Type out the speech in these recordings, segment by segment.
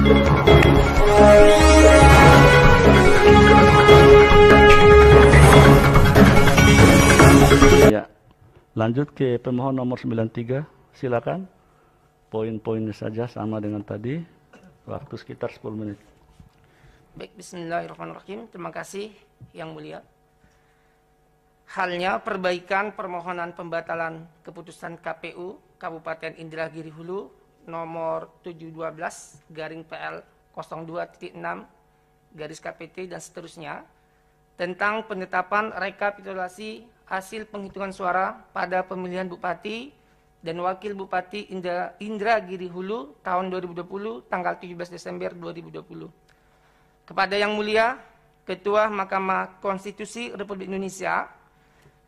Ya, lanjut ke pemohon nomor 93, silakan. Poin-poinnya saja sama dengan tadi, waktu sekitar 10 menit. Baik, bismillahirrahmanirrahim. Terima kasih yang mulia. Halnya perbaikan permohonan pembatalan keputusan KPU Kabupaten Indragiri Hulu nomor 712/PL 02.6 dan seterusnya tentang penetapan rekapitulasi hasil penghitungan suara pada pemilihan Bupati dan Wakil Bupati Indragiri Hulu tahun 2020 tanggal 17 Desember 2020. Kepada Yang Mulia Ketua Mahkamah Konstitusi Republik Indonesia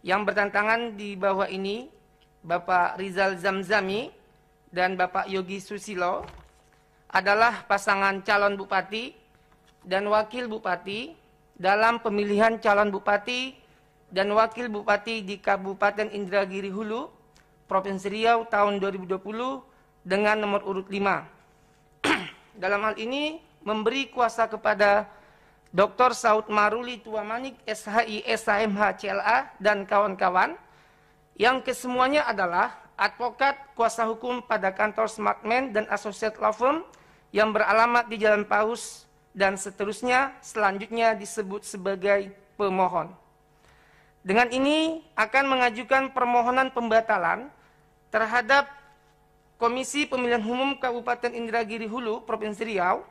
yang bertentangan di bawah ini, Bapak Rizal Zamzami dan Bapak Yogi Susilo adalah pasangan calon bupati dan wakil bupati dalam pemilihan calon bupati dan wakil bupati di Kabupaten Indragiri Hulu, Provinsi Riau tahun 2020 dengan nomor urut 5. Dalam hal ini memberi kuasa kepada Dr. Saud Maruli Tuamanik SHI SHMH CLA dan kawan-kawan yang kesemuanya adalah advokat kuasa hukum pada kantor Smartman dan Associate Law Firm yang beralamat di Jalan Paus dan seterusnya selanjutnya disebut sebagai pemohon. Dengan ini akan mengajukan permohonan pembatalan terhadap Komisi Pemilihan Umum Kabupaten Indragiri Hulu, Provinsi Riau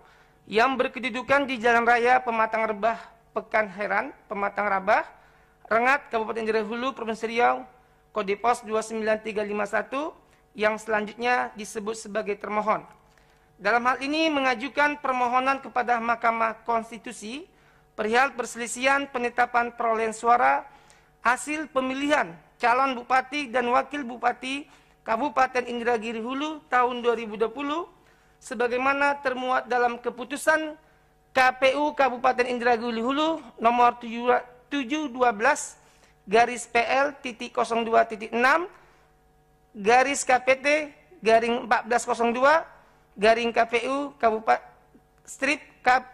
yang berkedudukan di Jalan Raya Pematang Rebah, Pekan Heran, Pematang Rabah, Rengat, Kabupaten Indragiri Hulu, Provinsi Riau, kode pos 29351 yang selanjutnya disebut sebagai termohon. Dalam hal ini mengajukan permohonan kepada Mahkamah Konstitusi perihal perselisihan penetapan perolehan suara hasil pemilihan calon bupati dan wakil bupati Kabupaten Indragiri Hulu tahun 2020 sebagaimana termuat dalam keputusan KPU Kabupaten Indragiri Hulu nomor 712/KPT-1402/KPU Kabupaten Strip Kap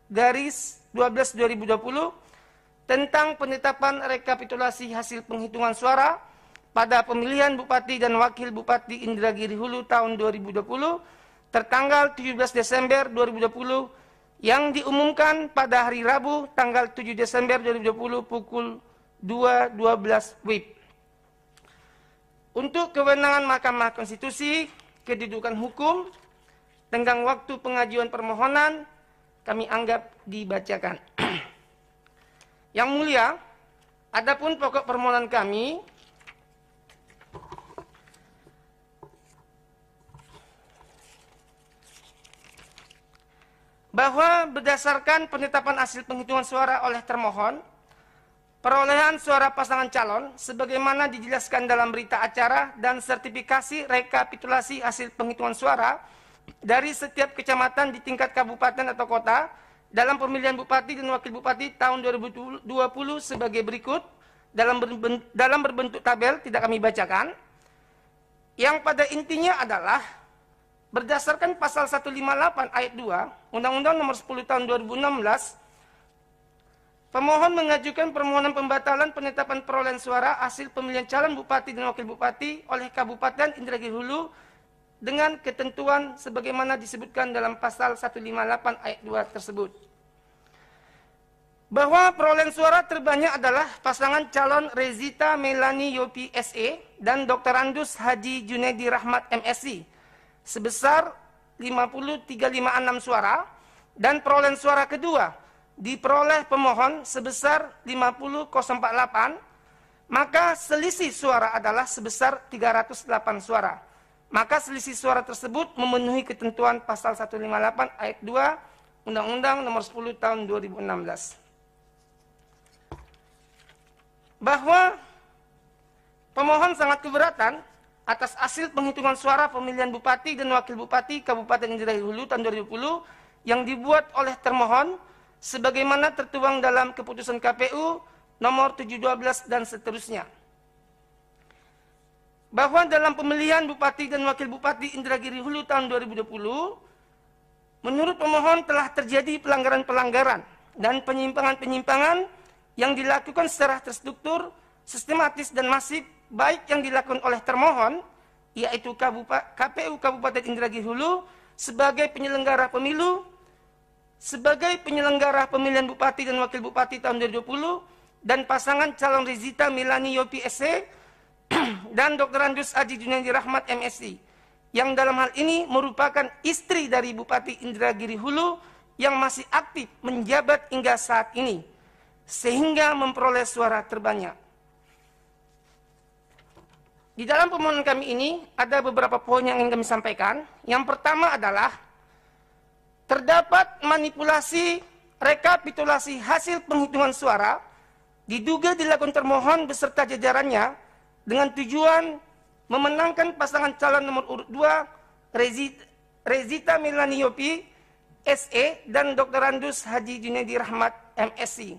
_12/2020 tentang penetapan rekapitulasi hasil penghitungan suara pada pemilihan Bupati dan Wakil Bupati Indragiri Hulu tahun 2020 tertanggal 17 Desember 2020 yang diumumkan pada hari Rabu tanggal 7 Desember 2020 pukul 2.12 WIB. Untuk kewenangan Mahkamah Konstitusi, kedudukan hukum, tenggang waktu pengajuan permohonan, kami anggap dibacakan. Yang Mulia, adapun pokok permohonan kami bahwa berdasarkan penetapan hasil penghitungan suara oleh termohon, perolehan suara pasangan calon sebagaimana dijelaskan dalam berita acara dan sertifikasi rekapitulasi hasil penghitungan suara dari setiap kecamatan di tingkat kabupaten atau kota dalam pemilihan bupati dan wakil bupati tahun 2020 sebagai berikut dalam berbentuk tabel, tidak kami bacakan, yang pada intinya adalah berdasarkan pasal 158 ayat 2 Undang-Undang nomor 10 tahun 2016, pemohon mengajukan permohonan pembatalan penetapan perolehan suara hasil pemilihan calon bupati dan wakil bupati oleh Kabupaten Indragiri Hulu dengan ketentuan sebagaimana disebutkan dalam pasal 158 ayat 2 tersebut. Bahwa perolehan suara terbanyak adalah pasangan calon Rezita Melani Yopi SE dan Dr. Andus Haji Junedi Rahmat MSI sebesar 50.356 suara, dan perolehan suara kedua diperoleh pemohon sebesar 50.048, maka selisih suara adalah sebesar 308 suara. Maka selisih suara tersebut memenuhi ketentuan pasal 158 ayat 2 Undang-Undang nomor 10 tahun 2016. Bahwa pemohon sangat keberatan atas hasil penghitungan suara pemilihan bupati dan wakil bupati Kabupaten Indragiri Hulu tahun 2020 yang dibuat oleh termohon sebagaimana tertuang dalam keputusan KPU nomor 712 dan seterusnya. Bahwa dalam pemilihan bupati dan wakil bupati Indragiri Hulu tahun 2020 menurut pemohon telah terjadi pelanggaran-pelanggaran dan penyimpangan-penyimpangan yang dilakukan secara terstruktur, sistematis dan masif, baik yang dilakukan oleh termohon, yaitu KPU Kabupaten Indragiri Hulu sebagai penyelenggara pemilu, sebagai penyelenggara pemilihan Bupati dan Wakil Bupati tahun 2020, dan pasangan calon Rezita Melani Yopi SC dan Dr. Andus Haji Junaidi Rahmat MSI, yang dalam hal ini merupakan istri dari Bupati Indragiri Hulu yang masih aktif menjabat hingga saat ini, sehingga memperoleh suara terbanyak. Di dalam permohonan kami ini ada beberapa poin yang ingin kami sampaikan. Yang pertama adalah terdapat manipulasi rekapitulasi hasil penghitungan suara diduga dilakukan termohon beserta jajarannya dengan tujuan memenangkan pasangan calon nomor urut 2 Rezita Melani Yopi SE dan Dr. Andus Haji Junaidi Rahmat MSI.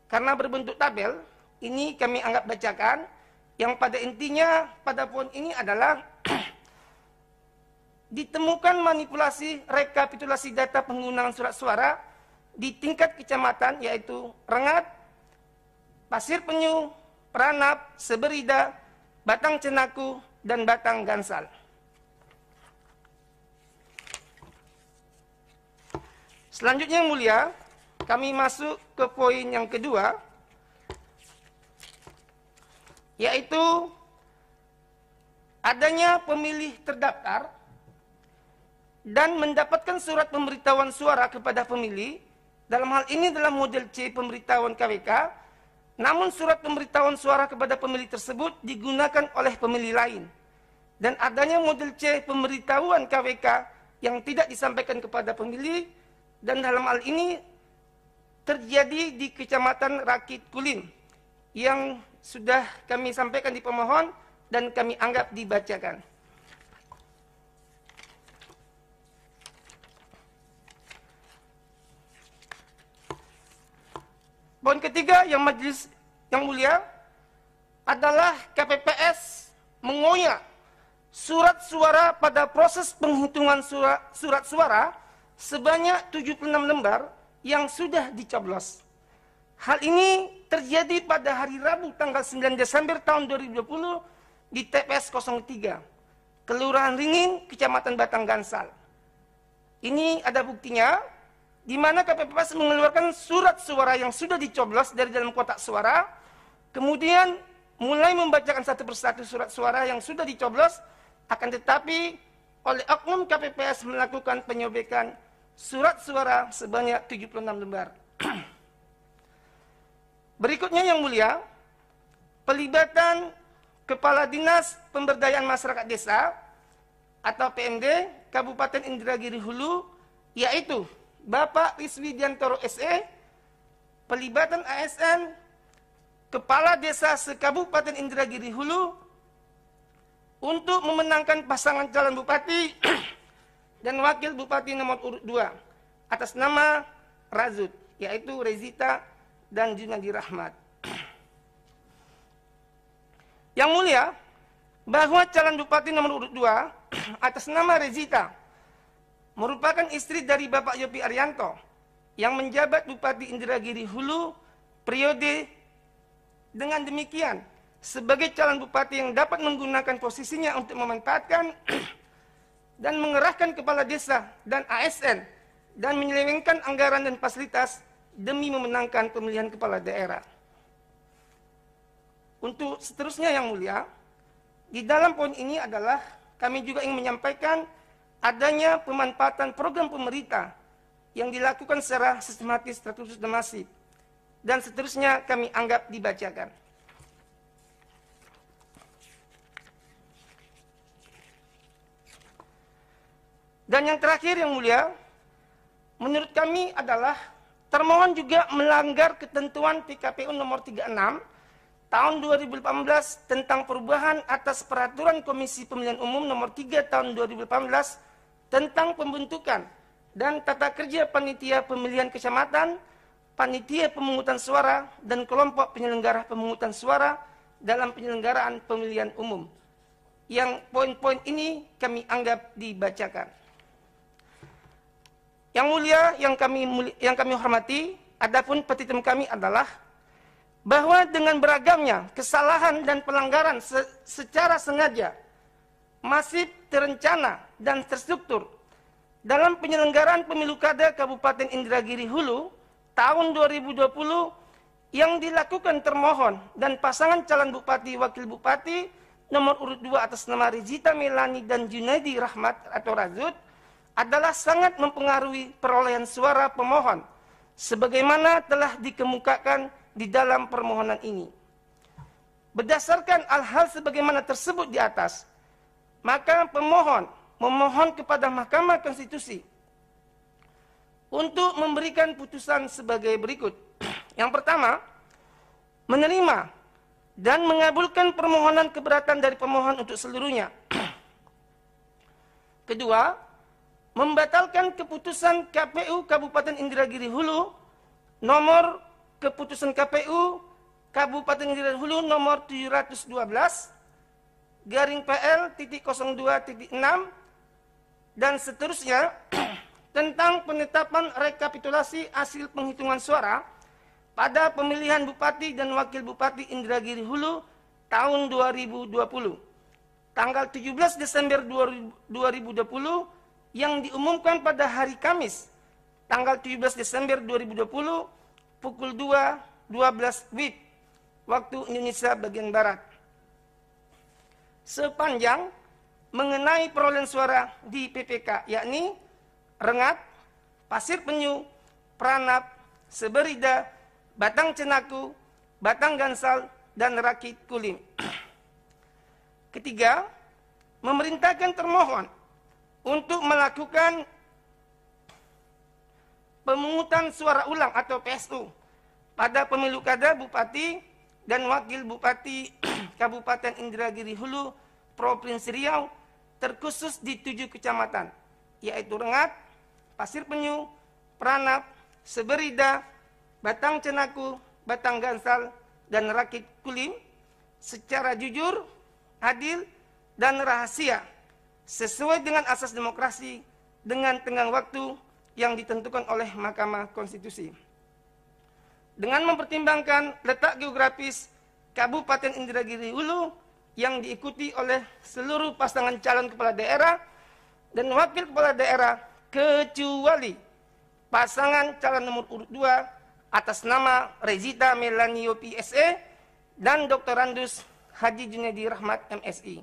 Karena berbentuk tabel, ini kami anggap bacakan, yang pada intinya pada poin ini adalah ditemukan manipulasi rekapitulasi data penggunaan surat suara di tingkat kecamatan, yaitu Rengat, Pasir Penyu, Pranap, Seberida, Batang Cenaku, dan Batang Gansal. Selanjutnya yang mulia, kami masuk ke poin yang kedua, yaitu adanya pemilih terdaftar dan mendapatkan surat pemberitahuan suara kepada pemilih, dalam hal ini dalam model C pemberitahuan KWK, namun surat pemberitahuan suara kepada pemilih tersebut digunakan oleh pemilih lain. Dan adanya model C pemberitahuan KWK yang tidak disampaikan kepada pemilih, dan dalam hal ini terjadi di Kecamatan Rakit Kulim, yang sudah kami sampaikan di pemohon dan kami anggap dibacakan. Poin ketiga yang majelis yang mulia adalah KPPS mengoyak surat suara pada proses penghitungan surat suara sebanyak 76 lembar yang sudah dicoblos. Hal ini terjadi pada hari Rabu tanggal 9 Desember tahun 2020 di TPS 03, Kelurahan Ringin, Kecamatan Batang Gansal. Ini ada buktinya, di mana KPPS mengeluarkan surat suara yang sudah dicoblos dari dalam kotak suara, kemudian mulai membacakan satu persatu surat suara yang sudah dicoblos, akan tetapi oleh oknum KPPS melakukan penyobekan surat suara sebanyak 76 lembar. Berikutnya yang mulia, pelibatan Kepala Dinas Pemberdayaan Masyarakat Desa atau PMD Kabupaten Indragiri Hulu, yaitu Bapak Rizwidiantoro SE, pelibatan ASN Kepala Desa se-Kabupaten Indragiri Hulu untuk memenangkan pasangan calon bupati dan wakil bupati nomor urut 2 atas nama Razut, yaitu Rezita dan Junaidi Rahmat. Yang mulia, bahwa calon bupati nomor urut 2 atas nama Rezita merupakan istri dari Bapak Yopi Arianto yang menjabat Bupati Indragiri Hulu periode. Dengan demikian, sebagai calon bupati yang dapat menggunakan posisinya untuk memanfaatkan dan mengerahkan kepala desa dan ASN dan menyelewengkan anggaran dan fasilitas demi memenangkan pemilihan kepala daerah. Untuk seterusnya yang mulia, di dalam poin ini adalah kami juga ingin menyampaikan adanya pemanfaatan program pemerintah yang dilakukan secara sistematis, tertulis dan masif, dan seterusnya kami anggap dibacakan. Dan yang terakhir yang mulia, menurut kami adalah termohon juga melanggar ketentuan PKPU nomor 36 tahun 2018 tentang perubahan atas peraturan Komisi Pemilihan Umum nomor 3 tahun 2018 tentang pembentukan dan tata kerja panitia pemilihan kecamatan, panitia pemungutan suara, dan kelompok penyelenggara pemungutan suara dalam penyelenggaraan pemilihan umum. Yang poin-poin ini kami anggap dibacakan. Yang mulia, yang kami hormati, adapun petitum kami adalah bahwa dengan beragamnya kesalahan dan pelanggaran secara sengaja, masif, terencana, dan terstruktur dalam penyelenggaraan pemilu kada Kabupaten Indragiri Hulu tahun 2020 yang dilakukan termohon dan pasangan calon bupati wakil bupati nomor urut 2 atas nama Rizita Melani dan Junaidi Rahmat atau Razud adalah sangat mempengaruhi perolehan suara pemohon sebagaimana telah dikemukakan di dalam permohonan ini. Berdasarkan hal-hal sebagaimana tersebut di atas, maka pemohon memohon kepada Mahkamah Konstitusi untuk memberikan putusan sebagai berikut. Yang pertama, menerima dan mengabulkan permohonan keberatan dari pemohon untuk seluruhnya. Kedua, membatalkan keputusan KPU Kabupaten Indragiri Hulu nomor keputusan KPU Kabupaten Indragiri Hulu nomor 712 garing PL.02.6 dan seterusnya tentang penetapan rekapitulasi hasil penghitungan suara pada pemilihan Bupati dan Wakil Bupati Indragiri Hulu tahun 2020 tanggal 17 Desember 2020 yang diumumkan pada hari Kamis tanggal 17 Desember 2020 pukul 2.12 WIB waktu Indonesia bagian Barat. Sepanjang mengenai perolehan suara di PPK yakni Rengat, Pasir Penyu, Pranap, Seberida, Batang Cenaku, Batang Gansal, dan Rakit Kulim. Ketiga, memerintahkan termohon untuk melakukan pemungutan suara ulang atau PSU pada pemilu kada Bupati dan Wakil Bupati Kabupaten Indragiri Hulu Provinsi Riau terkhusus di 7 kecamatan yaitu Rengat, Pasir Penyu, Pranap, Seberida, Batang Cenaku, Batang Gansal, dan Rakit Kulim secara jujur, adil, dan rahasia sesuai dengan asas demokrasi dengan tenggang waktu yang ditentukan oleh Mahkamah Konstitusi. Dengan mempertimbangkan letak geografis Kabupaten Indragiri Hulu yang diikuti oleh seluruh pasangan calon kepala daerah dan wakil kepala daerah kecuali pasangan calon nomor urut 2 atas nama Rizita Melani Yopi SE dan Dr. Randus Haji Junaidi Rahmat MSI.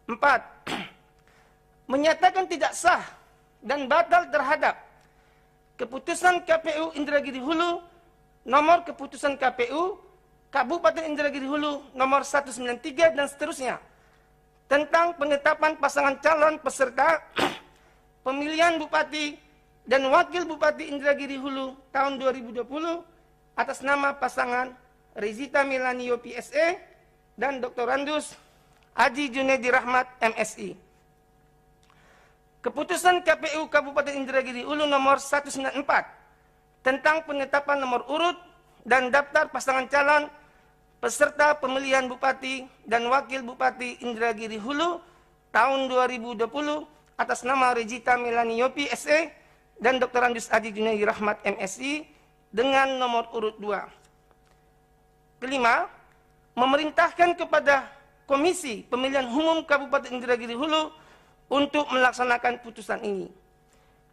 4. Menyatakan tidak sah dan batal terhadap keputusan KPU Indragiri Hulu nomor keputusan KPU Kabupaten Indragiri Hulu nomor 193 dan seterusnya tentang penetapan pasangan calon peserta pemilihan Bupati dan Wakil Bupati Indragiri Hulu tahun 2020 atas nama pasangan Rizita Melani Yopi SE dan Dr. Randus Haji Junaidi Rahmat MSI. Keputusan KPU Kabupaten Indragiri Hulu nomor 194 tentang penetapan nomor urut dan daftar pasangan calon peserta pemilihan Bupati dan Wakil Bupati Indragiri Hulu tahun 2020 atas nama Rizita Melani Yopi SE dan Dr. Randus Haji Junaidi Rahmat MSI dengan nomor urut 2. Kelima, memerintahkan kepada Komisi Pemilihan Umum Kabupaten Indragiri Hulu untuk melaksanakan putusan ini.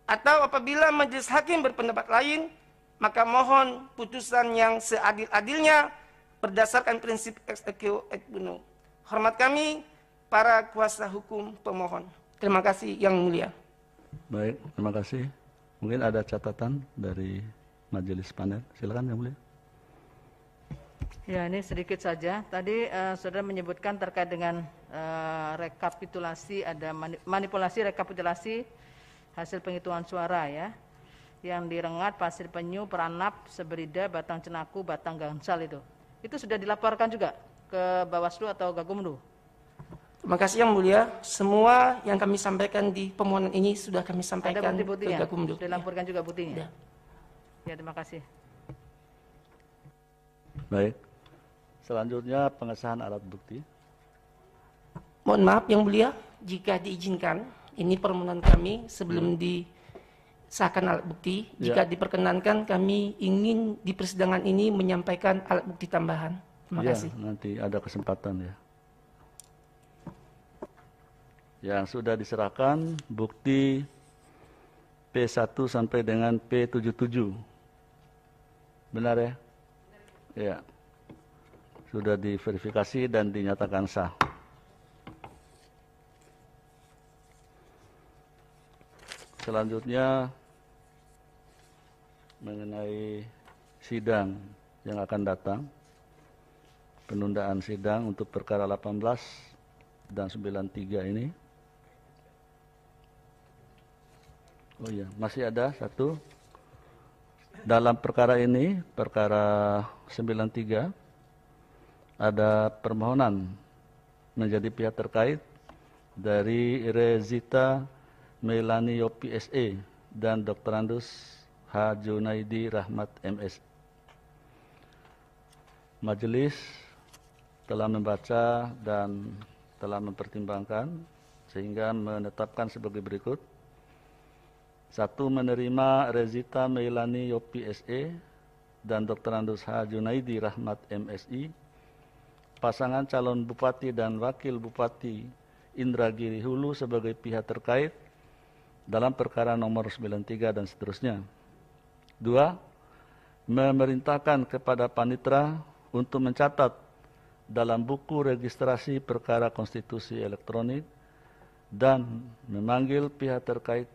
Atau apabila majelis hakim berpendapat lain, maka mohon putusan yang seadil-adilnya berdasarkan prinsip ex equo et bono. Hormat kami, para kuasa hukum pemohon. Terima kasih yang mulia. Baik, terima kasih. Mungkin ada catatan dari majelis panel. Silakan yang mulia. Ya, ini sedikit saja. Tadi saudara menyebutkan terkait dengan rekapitulasi, ada manipulasi rekapitulasi hasil penghitungan suara ya. Yang di Rengat, Pasir Penyu, Pranap, Seberida, Batang Cenaku, Batang Gansal itu. Itu sudah dilaporkan juga ke Bawaslu atau Gakumdu? Terima kasih yang mulia. Semua yang kami sampaikan di permohonan ini sudah kami sampaikan ke Gakumdu. Sudah dilaporkan juga buktinya? Ya. Ya, terima kasih. Baik. Selanjutnya pengesahan alat bukti. Mohon maaf yang mulia, jika diizinkan, ini permohonan kami sebelum sahkan alat bukti. Ya. Jika diperkenankan, kami ingin di persidangan ini menyampaikan alat bukti tambahan. Terima Ya, kasih. nanti ada kesempatan ya. Yang sudah diserahkan bukti P1 sampai dengan P77. Benar ya? Ya. Sudah diverifikasi dan dinyatakan sah. Selanjutnya mengenai sidang yang akan datang. Penundaan sidang untuk perkara 18 dan 93 ini. Oh iya, masih ada satu. Dalam perkara ini, perkara 93, ada permohonan menjadi pihak terkait dari Rezita Melani Yopi SE dan Dr. Andus H. Junaidi Rahmat MS. Majelis telah membaca dan telah mempertimbangkan sehingga menetapkan sebagai berikut. 1. Menerima Rezita Melani Yopi SE dan Dr. Andus H. Junaidi Rahmat MSI, pasangan calon bupati dan wakil bupati Indragiri Hulu sebagai pihak terkait dalam perkara nomor 93 dan seterusnya. 2. Memerintahkan kepada Panitra untuk mencatat dalam buku registrasi perkara konstitusi elektronik dan memanggil pihak terkait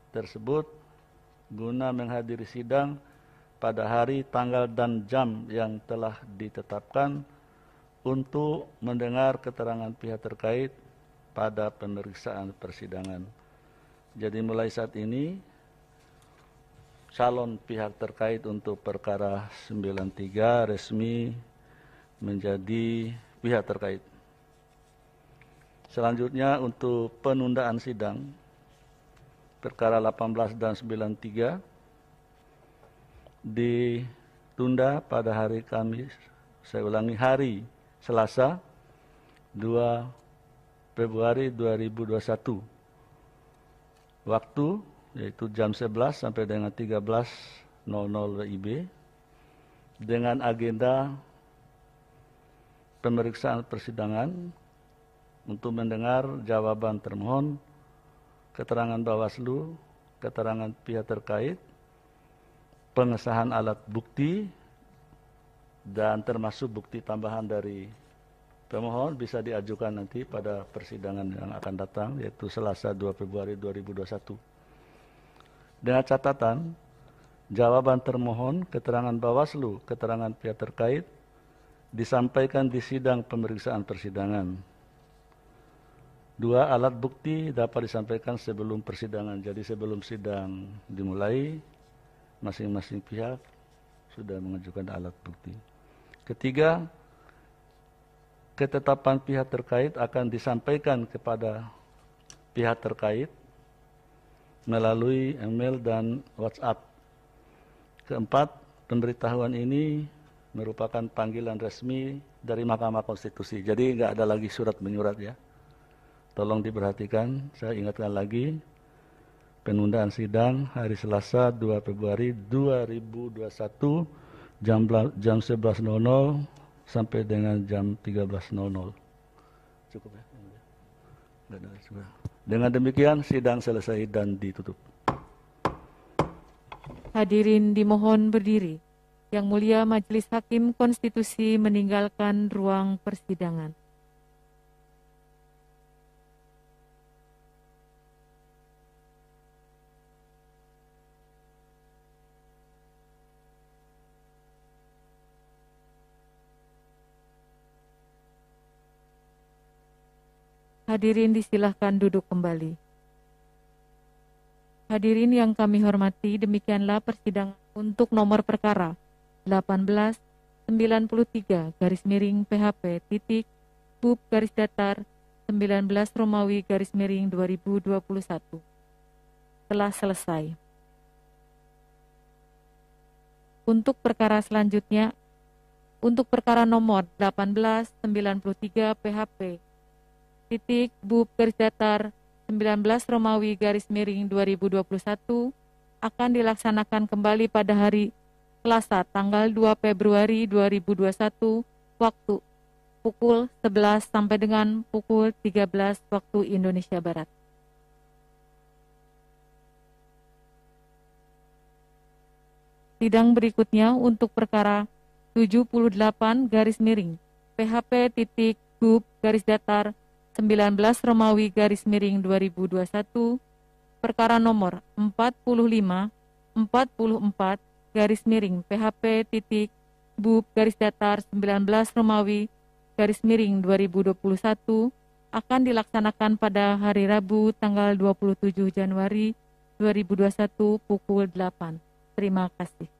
tersebut guna menghadiri sidang pada hari, tanggal, dan jam yang telah ditetapkan untuk mendengar keterangan pihak terkait pada pemeriksaan persidangan. Jadi mulai saat ini calon pihak terkait untuk perkara 93 resmi menjadi pihak terkait. Selanjutnya untuk penundaan sidang perkara 18 dan 93 ditunda pada hari Kamis, saya ulangi, hari Selasa 2 Februari 2021. Waktu yaitu jam 11 sampai dengan 13.00 WIB dengan agenda pemeriksaan persidangan untuk mendengar jawaban termohon, keterangan Bawaslu, keterangan pihak terkait, pengesahan alat bukti, dan termasuk bukti tambahan dari pemohon bisa diajukan nanti pada persidangan yang akan datang, yaitu Selasa 2 Februari 2021. Dengan catatan, jawaban termohon, keterangan Bawaslu, keterangan pihak terkait, disampaikan di sidang pemeriksaan persidangan. 2. Alat bukti dapat disampaikan sebelum persidangan. Jadi sebelum sidang dimulai, masing-masing pihak sudah mengajukan alat bukti. 3. Ketetapan pihak terkait akan disampaikan kepada pihak terkait melalui email dan WhatsApp. 4. Pemberitahuan ini merupakan panggilan resmi dari Mahkamah Konstitusi. Jadi nggak ada lagi surat menyurat ya. Tolong diperhatikan, saya ingatkan lagi, penundaan sidang hari Selasa 2 Februari 2021 jam 11.00 sampai dengan jam 13.00. Cukup ya? Nggak ada surat. Dengan demikian sidang selesai dan ditutup. Hadirin dimohon berdiri. Yang Mulia Majelis Hakim Konstitusi meninggalkan ruang persidangan. Hadirin disilahkan duduk kembali. Hadirin yang kami hormati, demikianlah persidangan untuk nomor perkara 1893/PHP titik Bub garis datar 19 Romawi garis miring 2021 telah selesai. Untuk perkara selanjutnya, untuk perkara nomor 1893 PHP titik Bub garis datar 19 Romawi garis miring 2021 akan dilaksanakan kembali pada hari Selasa tanggal 2 Februari 2021 waktu pukul 11 sampai dengan pukul 13 waktu Indonesia Barat. Sidang berikutnya untuk perkara 78 garis miring PHP titik Gub garis datar 19 Romawi garis miring 2021 perkara nomor 45 44 garis miring PHP titik Bub garis datar 19 Romawi garis miring 2021 akan dilaksanakan pada hari Rabu tanggal 27 Januari 2021 pukul 8. Terima kasih.